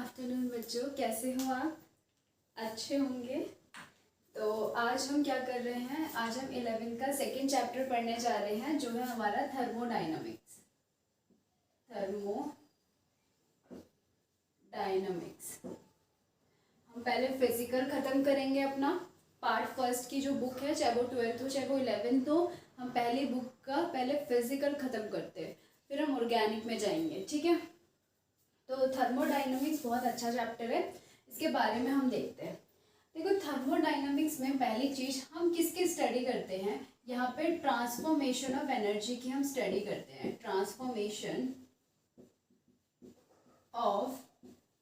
Afternoon बच्चों, कैसे हो आप? अच्छे होंगे। तो आज हम क्या कर रहे हैं, आज हम 11 का सेकेंड चैप्टर पढ़ने जा रहे हैं जो है हमारा थर्मोडाइनमिक्स। हम पहले फिजिकल ख़त्म करेंगे अपना पार्ट फर्स्ट की जो बुक है, चाहे वो 12th हो चाहे वो 11th हो। हम पहली बुक का पहले फिजिकल ख़त्म करते हैं, फिर हम ऑर्गेनिक में जाएंगे, ठीक है। तो थर्मोडाइनमिक्स बहुत अच्छा चैप्टर है, इसके बारे में हम देखते हैं। देखो, थर्मोडाइनमिक्स में पहली चीज़ हम किसकी स्टडी करते हैं, यहाँ पे ट्रांसफॉर्मेशन ऑफ एनर्जी की हम स्टडी करते हैं। ट्रांसफॉर्मेशन ऑफ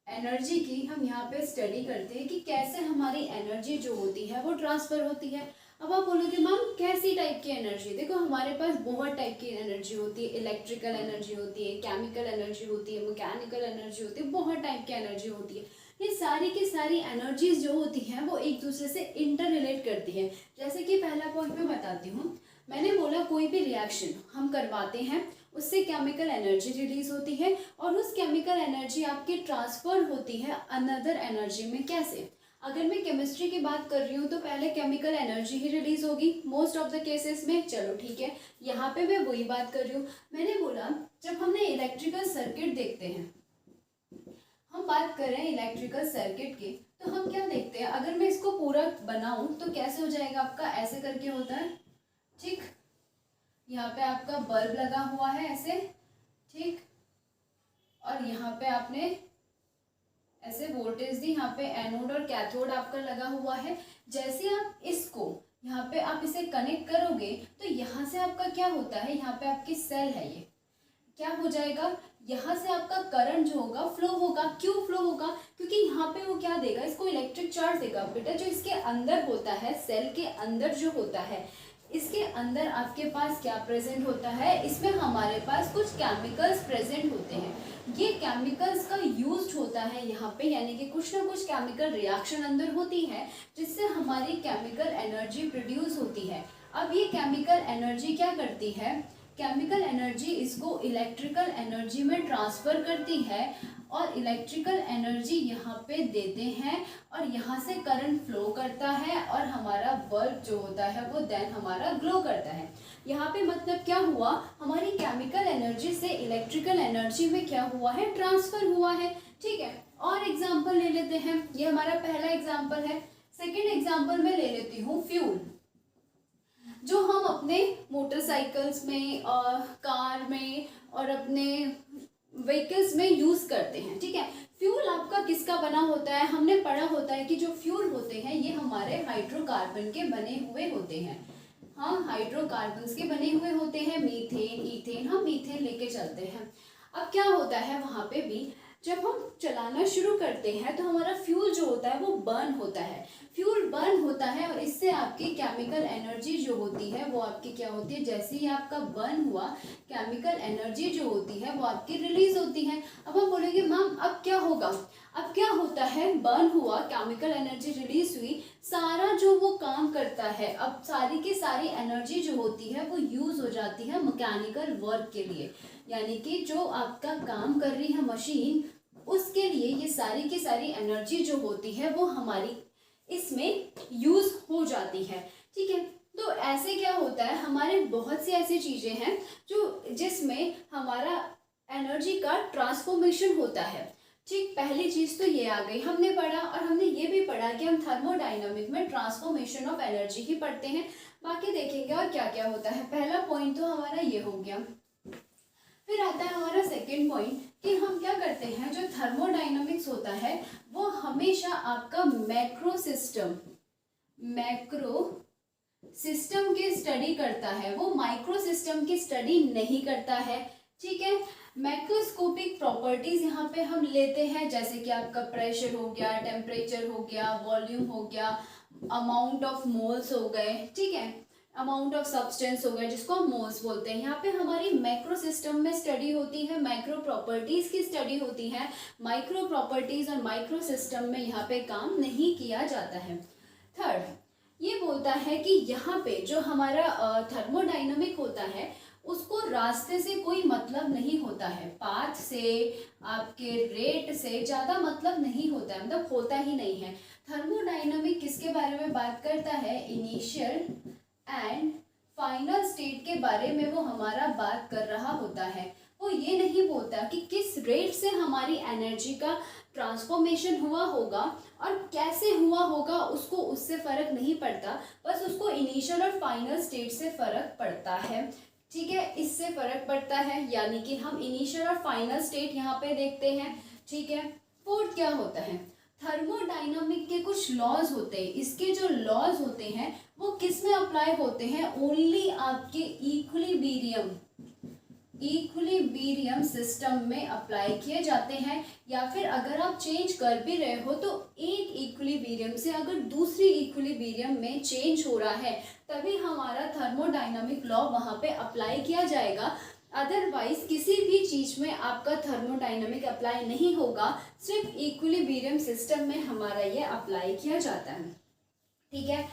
एनर्जी की हम यहाँ पे स्टडी करते हैं कि कैसे हमारी एनर्जी जो होती है वो ट्रांसफ़र होती है। अब आप बोलोगे मैम कैसी टाइप की एनर्जी? देखो, हमारे पास बहुत टाइप की एनर्जी होती है। इलेक्ट्रिकल एनर्जी होती है, केमिकल एनर्जी होती है, मैकेनिकल एनर्जी होती है, बहुत टाइप की एनर्जी होती है। ये सारी की सारी एनर्जीज जो होती हैं वो एक दूसरे से इंटर रिलेट करती हैं। जैसे कि पहला पॉइंट मैं बताती हूँ, मैंने बोला कोई भी रिएक्शन हम करवाते हैं उससे केमिकल एनर्जी रिलीज होती है और उस केमिकल एनर्जी आपकी ट्रांसफर होती है अनदर एनर्जी में। कैसे? अगर मैं केमिस्ट्री की बात कर रही हूँ तो पहले केमिकल एनर्जी ही रिलीज होगी मोस्ट ऑफ द केसेस में। चलो ठीक है, यहाँ पे मैं वही बात कर रही हूँ। मैंने बोला जब हमने इलेक्ट्रिकल सर्किट देखते हैं, हम बात कर रहे हैं इलेक्ट्रिकल सर्किट की, तो हम क्या देखते हैं, अगर मैं इसको पूरा बनाऊं तो कैसे हो जाएगा आपका, ऐसे करके होता है, ठीक। यहाँ पे आपका बल्ब लगा हुआ है ऐसे, ठीक, और यहाँ पे आपने ऐसे वोल्टेज दी, यहाँ पे एनोड और कैथोड आपका लगा हुआ है। जैसे आप इसको यहाँ पे आप इसे कनेक्ट करोगे तो यहाँ से आपका क्या होता है, यहाँ पे आपकी सेल है, ये क्या हो जाएगा, यहाँ से आपका करंट जो होगा फ्लो होगा। क्यों फ्लो होगा? क्योंकि यहाँ पे वो क्या देगा, इसको इलेक्ट्रिक चार्ज देगा। बेटा जो इसके अंदर होता है, सेल के अंदर जो होता है, इसके अंदर आपके पास क्या प्रेजेंट होता है, इसमें हमारे पास कुछ केमिकल्स प्रेजेंट होते हैं। ये केमिकल्स का यूज होता है यहाँ पे, यानी कि कुछ ना कुछ केमिकल रिएक्शन अंदर होती है जिससे हमारी केमिकल एनर्जी प्रोड्यूस होती है। अब ये केमिकल एनर्जी क्या करती है, केमिकल एनर्जी इसको इलेक्ट्रिकल एनर्जी में ट्रांसफर करती है और इलेक्ट्रिकल एनर्जी यहाँ पे देते हैं और यहाँ से करंट फ्लो करता है और हमारा बल्ब जो होता है वो देन हमारा ग्लो करता है। यहाँ पे मतलब क्या हुआ, हमारी केमिकल एनर्जी से इलेक्ट्रिकल एनर्जी में क्या हुआ है, ट्रांसफर हुआ है, ठीक है। और एग्जाम्पल ले लेते हैं, ये हमारा पहला एग्जाम्पल है। सेकेंड एग्जाम्पल में ले लेती हूँ फ्यूल, जो हम अपने मोटरसाइकिल्स में और कार में और अपने व्हीकल्स में यूज करते हैं, ठीक है। फ्यूल आपका किसका बना होता है, हमने पढ़ा होता है कि जो फ्यूल होते हैं ये हमारे हाइड्रोकार्बन के बने हुए होते हैं। हाँ, हाइड्रोकार्बन्स के बने हुए होते हैं, मीथेन, इथेन, हम मीथेन लेके चलते हैं। अब क्या होता है वहाँ पे भी, जब हम चलाना शुरू करते हैं तो हमारा फ्यूल जो होता है वो बर्न होता है। फ्यूल बर्न होता है और इससे आपकी केमिकल एनर्जी जो होती है वो आपकी क्या होती है, जैसे ही आपका बर्न हुआ केमिकल एनर्जी जो होती है वो आपकी रिलीज होती है। अब हम बोलेंगे मैम अब क्या होगा, अब क्या होता है, बर्न हुआ, केमिकल एनर्जी रिलीज हुई, सारा जो वो काम करता है, अब सारी की सारी एनर्जी जो होती है वो यूज हो जाती है मैकेनिकल वर्क के लिए, यानी कि जो आपका काम कर रही है मशीन, उसके लिए ये सारी की सारी एनर्जी जो होती है वो हमारी इसमें यूज हो जाती है, ठीक है। तो ऐसे क्या होता है, हमारे बहुत सी ऐसी चीजें हैं जो जिसमें हमारा एनर्जी का ट्रांसफॉर्मेशन होता है, ठीक। पहली चीज तो ये आ गई, हमने पढ़ा, और हमने ये भी पढ़ा कि हम थर्मोडाइनमिक में ट्रांसफॉर्मेशन ऑफ एनर्जी ही पढ़ते हैं। बाकी देखेंगे और क्या क्या होता है। पहला पॉइंट तो हमारा ये हो गया। फिर आता है हमारा सेकेंड पॉइंट कि हम क्या करते हैं, जो थर्मोडाइनमिक्स होता है वो हमेशा आपका मैक्रो सिस्टम की स्टडी करता है, वो माइक्रो सिस्टम की स्टडी नहीं करता है, ठीक है। मैक्रोस्कोपिक प्रॉपर्टीज यहाँ पे हम लेते हैं, जैसे कि आपका प्रेशर हो गया, टेम्परेचर हो गया, वॉल्यूम हो गया, अमाउंट ऑफ मोल्स हो गए, ठीक है, अमाउंट ऑफ सब्सटेंस हो गया जिसको हम मोल्स बोलते हैं। यहाँ पे हमारी मैक्रो सिस्टम में स्टडी होती है, मैक्रो प्रॉपर्टीज की स्टडी होती है। माइक्रो प्रॉपर्टीज और माइक्रो सिस्टम में यहाँ पे काम नहीं किया जाता है। थर्ड ये बोलता है कि यहाँ पे जो हमारा थर्मोडाइनमिक होता है उसको रास्ते से कोई मतलब नहीं होता है, पाथ से, आपके रेट से ज़्यादा मतलब नहीं होता है, मतलब होता ही नहीं है। थर्मोडाइनमिक किसके बारे में बात करता है? इनिशियल एंड फाइनल स्टेट के बारे में वो हमारा बात कर रहा होता है। वो ये नहीं बोलता कि किस रेट से हमारी एनर्जी का ट्रांसफॉर्मेशन हुआ होगा और कैसे हुआ होगा, उसको उससे फ़र्क नहीं पड़ता, बस उसको इनिशियल और फाइनल स्टेट से फ़र्क पड़ता है। ठीक है, इससे फ़र्क पड़ता है, यानी कि हम इनिशियल और फाइनल स्टेट यहाँ पे देखते हैं। ठीक है, फोर्थ क्या होता है? थर्मोडाइनमिक के कुछ लॉज होते हैं। इसके जो लॉज होते हैं वो किस में अप्लाई होते हैं? ओनली आपके इक्विलिब्रियम सिस्टम में अप्लाई किए जाते हैं, या फिर अगर आप चेंज कर भी रहे हो तो एक इक्विलिब्रियम से अगर दूसरी इक्विलिब्रियम में चेंज हो रहा है तभी हमारा थर्मोडाइनमिक लॉ वहाँ पे अप्लाई किया जाएगा। अदरवाइज किसी भी चीज में आपका थर्मोडाइनमिक अप्लाई नहीं होगा, सिर्फ इक्विलिब्रियम सिस्टम में हमारा ये अप्लाई किया जाता है। ठीक है,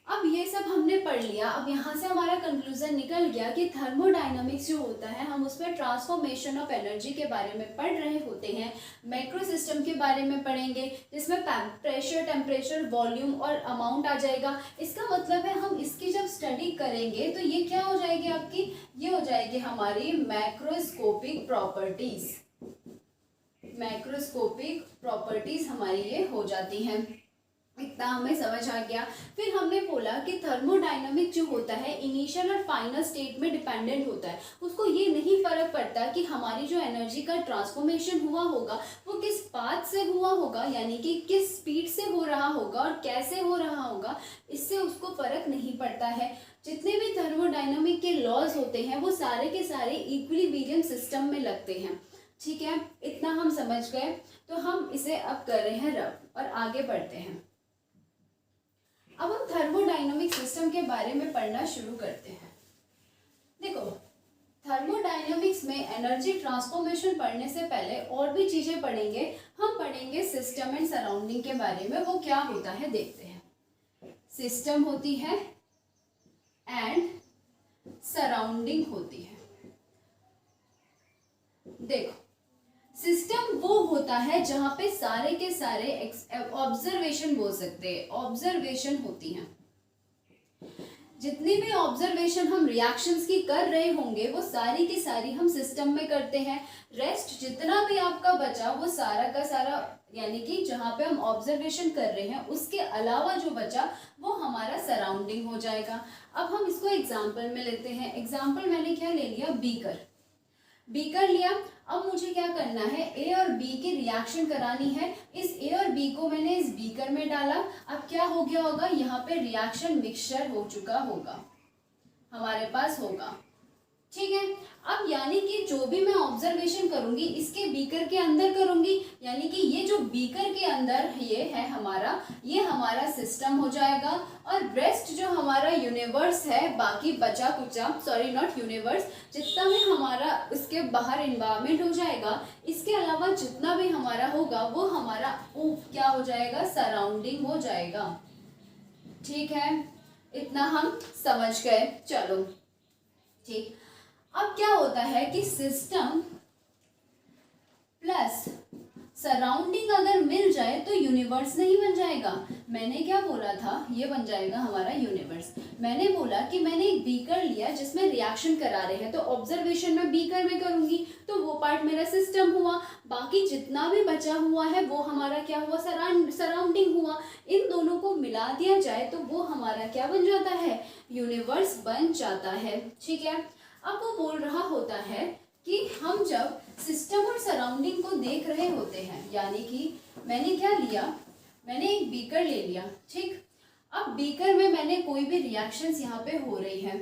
अब ये सब हमने पढ़ लिया। अब यहाँ से हमारा कंक्लूजन निकल गया कि थर्मोडाइनमिक्स जो होता है हम उसमें ट्रांसफॉर्मेशन ऑफ एनर्जी के बारे में पढ़ रहे होते हैं। मैक्रो सिस्टम के बारे में पढ़ेंगे जिसमें प्रेशर, टेम्परेचर, वॉल्यूम और अमाउंट आ जाएगा। इसका मतलब है हम इसकी जब स्टडी करेंगे तो ये क्या हो जाएगी आपकी? ये हो जाएगी हमारी मैक्रोस्कोपिक प्रॉपर्टीज। मैक्रोस्कोपिक प्रॉपर्टीज हमारी ये हो जाती हैं। इतना हमें समझ आ गया। फिर हमने बोला कि थर्मोडाइनमिक जो होता है इनिशियल और फाइनल स्टेट में डिपेंडेंट होता है। उसको ये नहीं फर्क पड़ता कि हमारी जो एनर्जी का ट्रांसफॉर्मेशन हुआ होगा वो किस पाथ से हुआ होगा, यानी कि किस स्पीड से हो रहा होगा और कैसे हो रहा होगा, इससे उसको फर्क नहीं पड़ता है। जितने भी थर्मोडाइनमिक के लॉज होते हैं वो सारे के सारे इक्विलिब्रियम सिस्टम में लगते हैं। ठीक है, इतना हम समझ गए। तो हम इसे अब कर रहे हैं रब और आगे बढ़ते हैं। अब हम थर्मोडाइनमिक सिस्टम के बारे में पढ़ना शुरू करते हैं। देखो, थर्मोडाइनमिक्स में एनर्जी ट्रांसफॉर्मेशन पढ़ने से पहले और भी चीजें पढ़ेंगे। हम पढ़ेंगे सिस्टम एंड सराउंडिंग के बारे में। वो क्या होता है देखते हैं। सिस्टम होती है एंड सराउंडिंग होती है। देखो, सिस्टम वो होता है जहां पे सारे के सारे ऑब्जर्वेशन बोल सकते हैं, ऑब्जर्वेशन होती हैं। जितनी भी ऑब्जर्वेशन हम रिएक्शंस की कर रहे होंगे वो सारी की सारी हम सिस्टम में करते हैं। रेस्ट जितना भी आपका बचा वो सारा का सारा, यानी कि जहां पे हम ऑब्जर्वेशन कर रहे हैं उसके अलावा जो बचा वो हमारा सराउंडिंग हो जाएगा। अब हम इसको एग्जाम्पल में लेते हैं। एग्जाम्पल मैंने क्या ले लिया? बीकर लिया। अब मुझे क्या करना है? ए और बी की रिएक्शन करानी है। इस ए और बी को मैंने इस बीकर में डाला। अब क्या हो गया होगा? यहाँ पे रिएक्शन मिक्सचर हो चुका होगा, हमारे पास होगा। ठीक है, अब यानी कि जो भी मैं ऑब्जर्वेशन करूंगी इसके बीकर के अंदर करूंगी, यानी कि ये जो बीकर के अंदर ये है हमारा, ये हमारा सिस्टम हो जाएगा। और रेस्ट जो हमारा यूनिवर्स है, बाकी बचा कुचा, सॉरी नॉट यूनिवर्स, जितना भी हमारा इसके बाहर इन्वायरमेंट हो जाएगा, इसके अलावा जितना भी हमारा होगा वो हमारा क्या हो जाएगा? सराउंडिंग हो जाएगा। ठीक है, इतना हम समझ गए। चलो ठीक, अब क्या होता है कि सिस्टम प्लस सराउंडिंग अगर मिल जाए तो यूनिवर्स नहीं बन जाएगा। मैंने क्या बोला था? ये बन जाएगा हमारा यूनिवर्स। मैंने बोला कि मैंने एक बीकर लिया जिसमें रिएक्शन करा रहे हैं, तो ऑब्जर्वेशन में बीकर में करूंगी तो वो पार्ट मेरा सिस्टम हुआ। बाकी जितना भी बचा हुआ है वो हमारा क्या हुआ? सराउंडिंग हुआ। इन दोनों को मिला दिया जाए तो वो हमारा क्या बन जाता है? यूनिवर्स बन जाता है। ठीक है, अब वो बोल रहा होता है कि हम जब सिस्टम और सराउंडिंग को देख रहे होते हैं, यानी कि मैंने क्या लिया? मैंने एक बीकर ले लिया। ठीक, अब बीकर में मैंने कोई भी रिएक्शंस यहाँ पे हो रही है।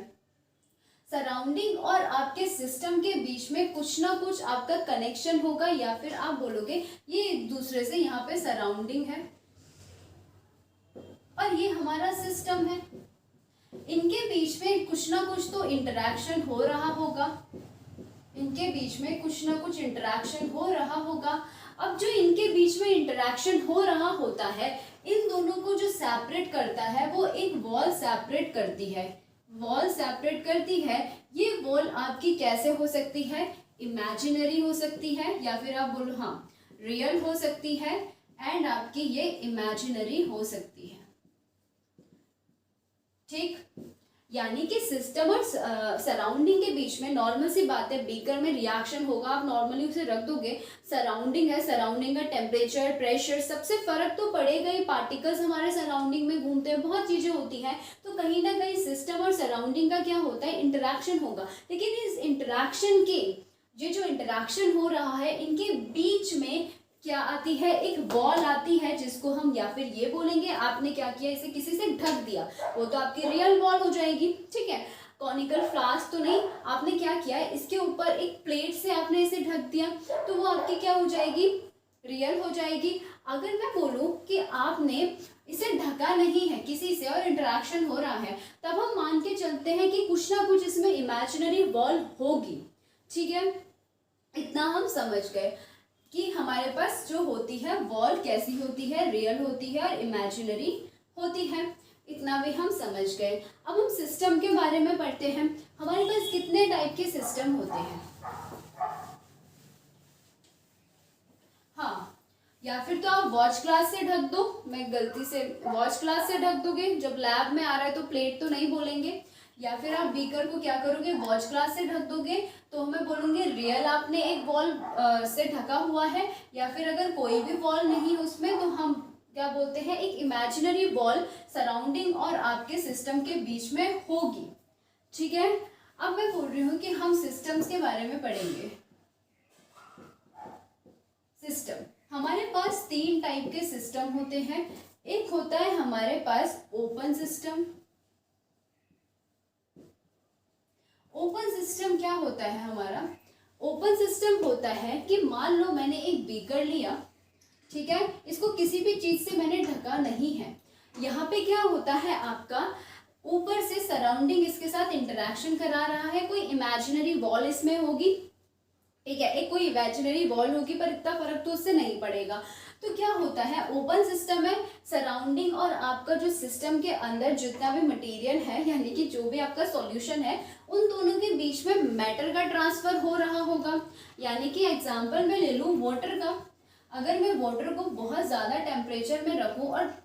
सराउंडिंग और आपके सिस्टम के बीच में कुछ ना कुछ आपका कनेक्शन होगा, या फिर आप बोलोगे ये एक दूसरे से यहाँ पे सराउंडिंग है और ये हमारा सिस्टम है। इनके बीच में कुछ ना कुछ तो इंटरेक्शन हो रहा होगा, इनके बीच में कुछ ना कुछ इंटरेक्शन हो रहा होगा। अब जो इनके बीच में इंटरेक्शन हो रहा होता है, इन दोनों को जो सेपरेट करता है वो एक वॉल सेपरेट करती है। वॉल सेपरेट करती है, ये वॉल आपकी कैसे हो सकती है, इमेजिनरी हो सकती है, या फिर आप बोलो हाँ रियल हो सकती है, एंड आपकी ये इमेजिनरी हो सकती है। ठीक, यानी कि सिस्टम और सराउंडिंग के बीच में नॉर्मल सी बात है, बीकर में रिएक्शन होगा, आप नॉर्मली उसे रख दोगे, सराउंडिंग है, सराउंडिंग का टेम्परेचर, प्रेशर, सबसे फर्क तो पड़ेगा ही, पार्टिकल्स हमारे सराउंडिंग में घूमते हैं, बहुत चीजें होती हैं, तो कहीं ना कहीं सिस्टम और सराउंडिंग का क्या होता है, इंटरेक्शन होगा। लेकिन इस इंटरेक्शन के, ये जो इंटरेक्शन हो रहा है, इनके बीच में क्या आती है, एक वॉल आती है, जिसको हम या फिर ये बोलेंगे आपने क्या किया, इसे किसी से ढक दिया, वो तो आपकी रियल वॉल हो जाएगी। ठीक है, कॉनिकल फ्लास्क तो नहीं, आपने क्या किया, इसके ऊपर एक प्लेट से आपने इसे ढक दिया, तो वो आपकी क्या हो जाएगी, रियल हो जाएगी। अगर मैं बोलूं कि आपने इसे ढका नहीं है किसी से और इंटरेक्शन हो रहा है, तब हम मान के चलते हैं कि कुछ ना कुछ इसमें इमेजिनरी वॉल होगी। ठीक है, इतना हम समझ गए कि हमारे पास जो होती है वॉल कैसी होती है, रियल होती है और इमेजिनरी होती है, इतना भी हम समझ गए। अब हम सिस्टम के बारे में पढ़ते हैं। हमारे पास कितने टाइप के सिस्टम होते हैं, हाँ, या फिर तो आप वॉच ग्लास से ढक दो, मैं गलती से वॉच ग्लास से ढक दोगे, जब लैब में आ रहा है तो प्लेट तो नहीं बोलेंगे, या फिर आप बीकर को क्या करोगे, वॉच ग्लास से ढक दोगे, तो हमें बोलेंगे रियल आपने एक वॉल से ढका हुआ है, या फिर अगर कोई भी वॉल नहीं है उसमें, तो हम क्या बोलते हैं, एक इमेजिनरी वॉल सराउंडिंग और आपके सिस्टम के बीच में होगी। ठीक है, अब मैं बोल रही हूँ कि हम सिस्टम्स के बारे में पढ़ेंगे। सिस्टम, हमारे पास 3 टाइप के सिस्टम होते हैं। एक होता है हमारे पास ओपन सिस्टम। ओपन सिस्टम क्या होता है हमारा, ओपन सिस्टम होता है कि मान लो मैंने एक बीकर लिया, ठीक है, इसको किसी भी चीज से मैंने ढका नहीं है, यहाँ पे क्या होता है आपका, ऊपर से सराउंडिंग इसके साथ इंटरेक्शन करा रहा है, कोई इमेजिनरी वॉल इसमें होगी, ठीक है, एक कोई इमेजिनरी वॉल होगी, पर इतना फर्क तो उससे नहीं पड़ेगा। तो क्या होता है, ओपन सिस्टम है, सराउंडिंग और आपका जो सिस्टम के अंदर जितना भी मटेरियल है, यानी कि जो भी आपका सॉल्यूशन है, उन दोनों के बीच में मैटर का ट्रांसफर हो रहा होगा। यानी कि एग्जांपल मैं ले लूँ वाटर का, अगर मैं वाटर को बहुत ज़्यादा टेम्परेचर में रखूँ और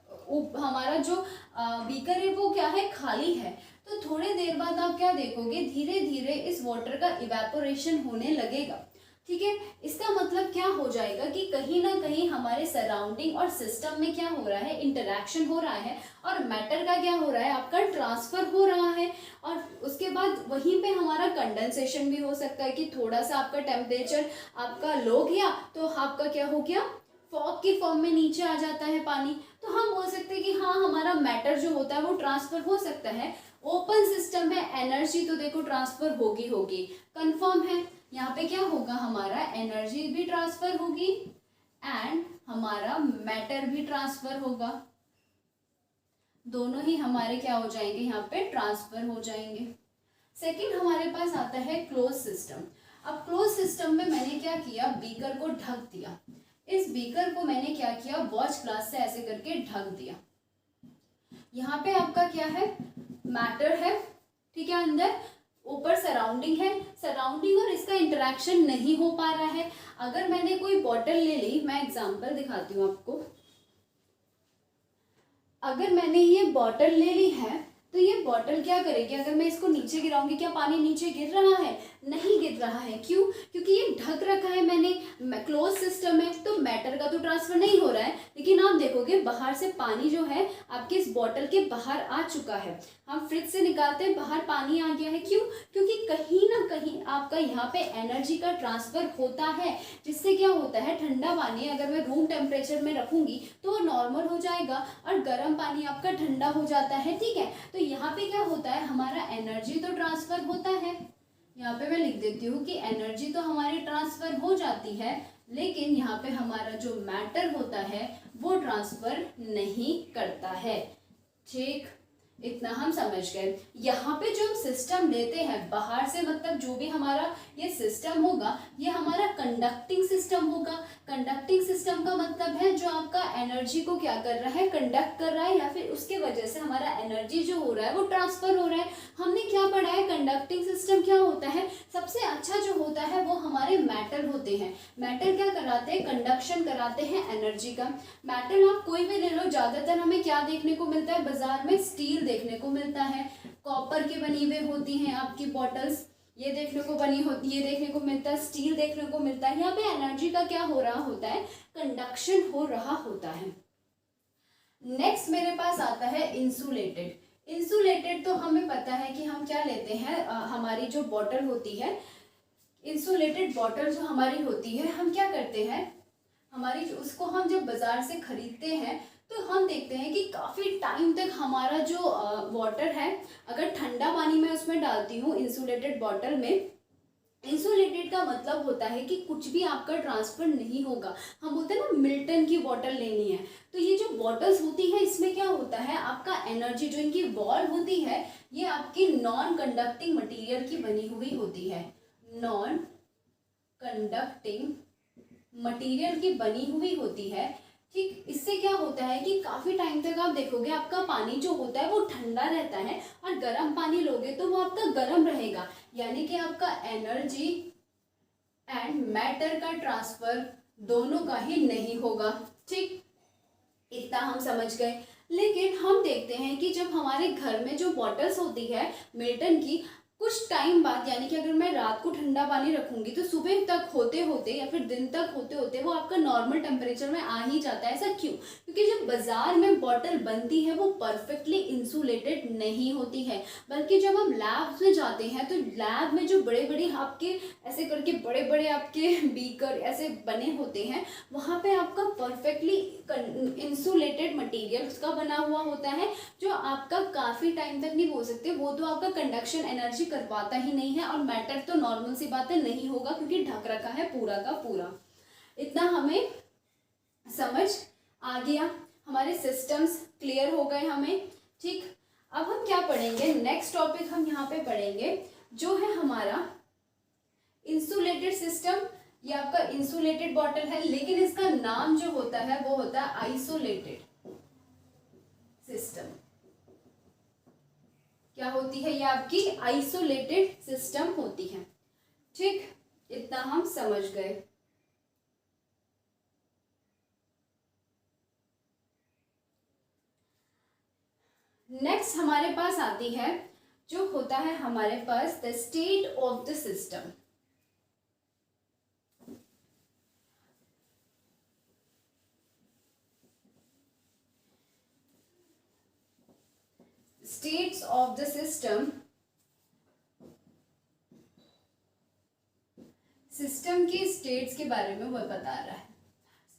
हमारा जो बीकर है वो क्या है, खाली है, तो थोड़ी देर बाद आप क्या देखोगे, धीरे धीरे इस वाटर का इवेपोरेशन होने लगेगा। ठीक है, इसका मतलब क्या हो जाएगा कि कहीं ना कहीं हमारे सराउंडिंग और सिस्टम में क्या हो रहा है, इंटरेक्शन हो रहा है, और मैटर का क्या हो रहा है, आपका ट्रांसफर हो रहा है, और उसके बाद वहीं पे हमारा कंडेंसेशन भी हो सकता है कि थोड़ा सा आपका टेम्परेचर आपका लो गया, तो आपका क्या हो गया, फॉग की फॉर्म में नीचे आ जाता है पानी, तो हम बोल सकते हैं कि हाँ हमारा मैटर जो होता है वो ट्रांसफर हो सकता है। ओपन सिस्टम है, एनर्जी तो देखो ट्रांसफर होगी होगी, कंफर्म है, यहाँ पे क्या होगा, हमारा एनर्जी भी ट्रांसफर होगी एंड हमारा मैटर भी ट्रांसफर होगा, दोनों ही हमारे क्या हो जाएंगे, यहाँ पे ट्रांसफर हो जाएंगे। सेकंड हमारे पास आता है क्लोज सिस्टम। अब क्लोज सिस्टम में मैंने क्या किया, बीकर को ढक दिया, इस बीकर को मैंने क्या किया, वॉच ग्लास से ऐसे करके ढक दिया, यहाँ पे आपका क्या है, मैटर है, ठीक है, अंदर, ऊपर सराउंडिंग है, सराउंडिंग और इसका इंटरेक्शन नहीं हो पा रहा है। अगर मैंने कोई बॉटल ले ली, मैं एग्जांपल दिखाती हूँ आपको, अगर मैंने ये बॉटल ले ली है, तो ये बॉटल क्या करेगी, अगर मैं इसको नीचे गिराऊंगी, क्या पानी नीचे गिर रहा है, नहीं गिर रहा है, क्यों, क्योंकि ये ढक रखा है मैंने, क्लोज सिस्टम है, तो मैटर का तो ट्रांसफर नहीं हो रहा है, लेकिन आप देखोगे बाहर से पानी जो है आपके इस बॉटल के बाहर आ चुका है, हम फ्रिज से निकालते हैं, बाहर पानी आ गया है, क्यों, क्योंकि कहीं ना कहीं आपका यहाँ पे एनर्जी का ट्रांसफर होता है, जिससे क्या होता है, ठंडा पानी अगर मैं रूम टेम्परेचर में रखूंगी तो वो नॉर्मल हो जाएगा, और गर्म पानी आपका ठंडा हो जाता है। ठीक है, तो यहाँ पे क्या होता है, हमारा एनर्जी तो ट्रांसफर होता है, यहाँ पे मैं लिख देती हूँ कि एनर्जी तो हमारी ट्रांसफर हो जाती है, लेकिन यहाँ पे हमारा जो मैटर होता है वो ट्रांसफर नहीं करता है। ठीक, इतना हम समझ गए। यहाँ पे जो हम सिस्टम लेते हैं बाहर से, मतलब जो भी हमारा ये सिस्टम होगा ये हमारा कंडक्टिंग सिस्टम होगा। कंडक्टिंग सिस्टम का मतलब है जो आपका एनर्जी को क्या कर रहा है, कंडक्ट कर रहा है, या फिर उसके वजह से हमारा एनर्जी जो हो रहा है वो ट्रांसफर हो रहा है। हमने क्या पढ़ा है, कंडक्टिंग सिस्टम क्या होता है, सबसे अच्छा जो होता है वो हमारे मेटल होते हैं। मेटल क्या कराते हैं, कंडक्शन कराते हैं एनर्जी का। मेटल आप कोई भी ले लो, ज्यादातर हमें क्या देखने को मिलता है बाजार में, स्टील देखने को मिलता है, कॉपर की बनी हुई होती हैं आपकी बॉटल्स, ये देखने को बनी होती, ये देखने को मिलता है, स्टील देखने को मिलता है। यहाँ पे एनर्जी का क्या हो रहा होता है, कंडक्शन हो रहा होता है। नेक्स्ट मेरे पास आता है इंसुलेटेड। इंसुलेटेड तो हमें पता है कि हम क्या लेते हैं, हमारी जो बॉटल होती है, इंसुलेटेड बॉटल जो हमारी होती है, हम क्या करते हैं, हमारी उसको हम जब बाजार से खरीदते हैं तो हम देखते हैं कि काफ़ी टाइम तक हमारा जो वाटर है, अगर ठंडा पानी मैं उसमें डालती हूँ इंसुलेटेड बॉटल में, इंसुलेटेड का मतलब होता है कि कुछ भी आपका ट्रांसफर नहीं होगा। हम बोलते हैं ना मिल्टन की बॉटल लेनी है, तो ये जो बॉटल्स होती है इसमें क्या होता है, आपका एनर्जी जो इनकी वॉल होती है ये आपकी नॉन कंडक्टिंग मटेरियल की बनी हुई होती है, नॉन कंडक्टिंग मटेरियल की बनी हुई होती है। ठीक, इससे क्या होता है कि काफ़ी टाइम तक आप देखोगे आपका पानी जो होता है वो ठंडा रहता है, और गर्म पानी लोगे तो वो आपका गर्म रहेगा, यानी कि आपका एनर्जी एंड मैटर का ट्रांसफर दोनों का ही नहीं होगा। ठीक, इतना हम समझ गए। लेकिन हम देखते हैं कि जब हमारे घर में जो बॉटल्स होती है मिल्टन की, कुछ टाइम बाद, यानी कि अगर मैं रात को ठंडा पानी रखूंगी तो सुबह तक होते होते या फिर दिन तक होते होते वो आपका नॉर्मल टेम्परेचर में आ ही जाता है। ऐसा क्यों? क्योंकि जब बाजार में बॉटल बनती है वो परफेक्टली इंसुलेटेड नहीं होती है, बल्कि जब हम लैब्स में जाते हैं तो लैब में जो बड़े बड़े आपके ऐसे करके बड़े बड़े आपके बीकर ऐसे बने होते हैं, वहाँ पे आपका परफेक्टली इंसुलेटेड मटेरियल का बना हुआ होता है, जो आपका काफ़ी टाइम तक नहीं बोल सकते, वो तो आपका कंडक्शन एनर्जी करवाता ही नहीं है, और मैटर तो नॉर्मल सी बात है नहीं होगा क्योंकि ढक रखा है पूरा का पूरा। इतना हमें समझ आ गया, हमारे सिस्टम्स क्लियर हो गए हमें। ठीक, अब हम क्या पढ़ेंगे, नेक्स्ट टॉपिक हम यहाँ पे पढ़ेंगे जो है हमारा इंसुलेटेड सिस्टम। ये आपका इंसुलेटेड बॉटल है, लेकिन इसका नाम जो होता है वो होता है आइसोलेटेड सिस्टम। क्या होती है ये आपकी आइसोलेटेड सिस्टम होती है। ठीक, इतना हम समझ गए। नेक्स्ट हमारे पास आती है जो होता है हमारे पास the state of the system. States of the system, system की स्टेट्स के बारे में वो बता रहा है।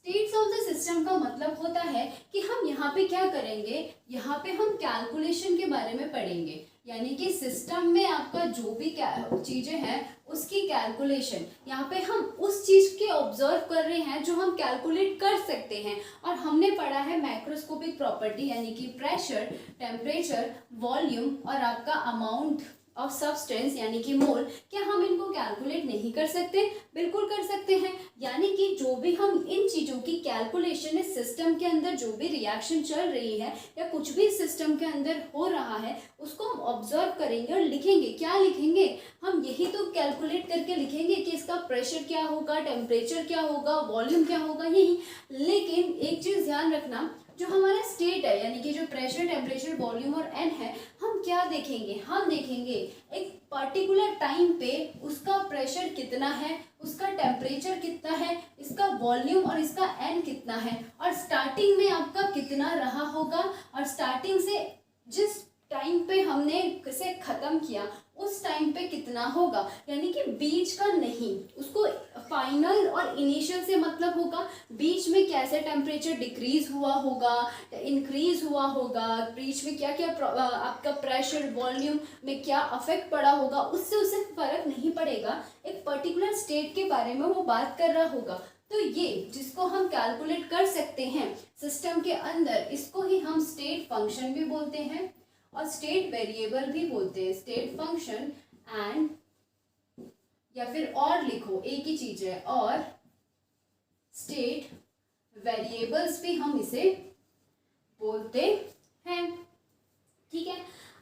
स्टेट्स ऑफ द सिस्टम का मतलब होता है कि हम यहाँ पे क्या करेंगे, यहाँ पे हम कैलकुलेशन के बारे में पढ़ेंगे, यानी कि सिस्टम में आपका जो भी चीज़ें हैं उसकी कैलकुलेशन, यहाँ पे हम उस चीज़ के ऑब्जर्व कर रहे हैं जो हम कैलकुलेट कर सकते हैं। और हमने पढ़ा है मैक्रोस्कोपिक प्रॉपर्टी, यानी कि प्रेशर, टेम्परेचर, वॉल्यूम और आपका अमाउंट ऑफ सब्सटेंस यानी कि मोल, क्या हम इनको कैलकुलेट नहीं कर सकते? बिल्कुल कर सकते हैं। यानी कि जो भी हम इन चीज़ों की कैलकुलेशन इस सिस्टम के अंदर जो भी रिएक्शन चल रही है या कुछ भी सिस्टम के अंदर हो रहा है उसको हम ऑब्जर्व करेंगे और लिखेंगे। क्या लिखेंगे? हम यही तो कैलकुलेट करके लिखेंगे कि इसका प्रेशर क्या होगा, टेम्परेचर क्या होगा, वॉल्यूम क्या होगा, यही। लेकिन एक चीज़ ध्यान रखना, जो हमारा स्टेट है यानी कि जो प्रेशर, टेम्परेचर, वॉल्यूम और एन है, हम क्या देखेंगे? हम देखेंगे एक पर्टिकुलर टाइम पे उसका प्रेशर कितना है, उसका टेम्परेचर कितना है, इसका वॉल्यूम और इसका एन कितना है, और स्टार्टिंग में आपका कितना रहा होगा, और स्टार्टिंग से जिस टाइम पे हमने इसे ख़त्म किया उस टाइम पे कितना होगा, यानी कि बीच का नहीं, उसको फाइनल और इनिशियल से मतलब होगा, बीच में कैसे टेम्परेचर डिक्रीज हुआ होगा, इंक्रीज हुआ होगा, बीच में क्या क्या आपका प्रेशर, वॉल्यूम में क्या अफेक्ट पड़ा होगा, उससे उसे फर्क नहीं पड़ेगा। एक पर्टिकुलर स्टेट के बारे में वो बात कर रहा होगा। तो ये जिसको हम कैलकुलेट कर सकते हैं सिस्टम के अंदर, इसको ही हम स्टेट फंक्शन भी बोलते हैं। और स्टेट वेरिएबल भी बोलते हैं, स्टेट फंक्शन एंड, या फिर और लिखो, एक ही चीज है, और स्टेट वेरिएबल्स भी हम इसे बोलते हैं। ठीक है।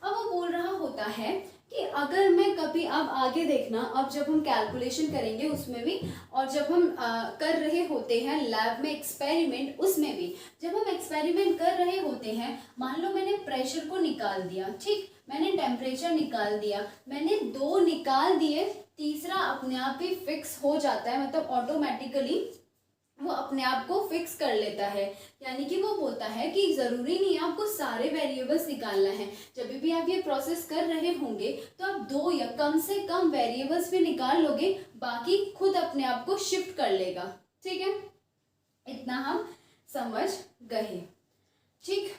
अब वो बोल रहा होता है कि अगर मैं कभी, अब आगे देखना, अब जब हम कैलकुलेशन करेंगे उसमें भी, और जब हम कर रहे होते हैं लैब में एक्सपेरिमेंट, उसमें भी जब हम एक्सपेरिमेंट कर रहे होते हैं, मान लो मैंने प्रेशर को निकाल दिया, ठीक, मैंने टेम्परेचर निकाल दिया, मैंने 2 निकाल दिए, तीसरा अपने आप ही फिक्स हो जाता है, मतलब ऑटोमेटिकली वो अपने आप को फिक्स कर लेता है। यानी कि वो बोलता है कि ज़रूरी नहीं है आपको सारे वेरिएबल्स निकालना है, जब भी आप ये प्रोसेस कर रहे होंगे तो आप 2 या कम से कम वेरिएबल्स भी निकाल लोगे, बाकी खुद अपने आप को शिफ्ट कर लेगा। ठीक है, इतना हम समझ गए। ठीक,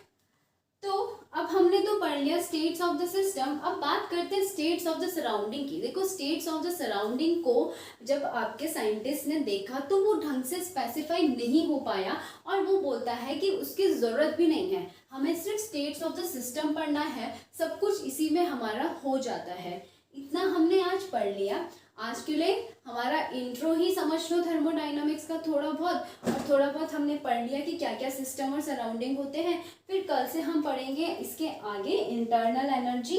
तो अब हमने तो पढ़ लिया स्टेट्स ऑफ द सिस्टम। अब बात करते हैं स्टेट्स ऑफ द सराउंडिंग की। देखो, स्टेट्स ऑफ द सराउंडिंग को जब आपके साइंटिस्ट ने देखा तो वो ढंग से स्पेसिफाई नहीं हो पाया, और वो बोलता है कि उसकी ज़रूरत भी नहीं है, हमें सिर्फ स्टेट्स ऑफ द सिस्टम पढ़ना है, सब कुछ इसी में हमारा हो जाता है। इतना हमने आज पढ़ लिया। आज के लिए हमारा इंट्रो ही समझ लो थर्मोडाइनमिक्स का थोड़ा बहुत, और थोड़ा बहुत हमने पढ़ लिया कि क्या क्या सिस्टम और सराउंडिंग होते हैं। फिर कल से हम पढ़ेंगे इसके आगे इंटरनल एनर्जी,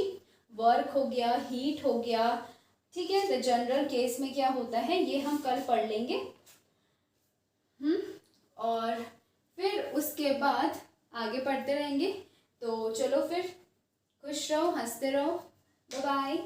वर्क हो गया, हीट हो गया, ठीक है, तो जनरल केस में क्या होता है ये हम कल पढ़ लेंगे। और फिर उसके बाद आगे पढ़ते रहेंगे। तो चलो फिर, खुश रहो, हंसते रहो, बाय बाय।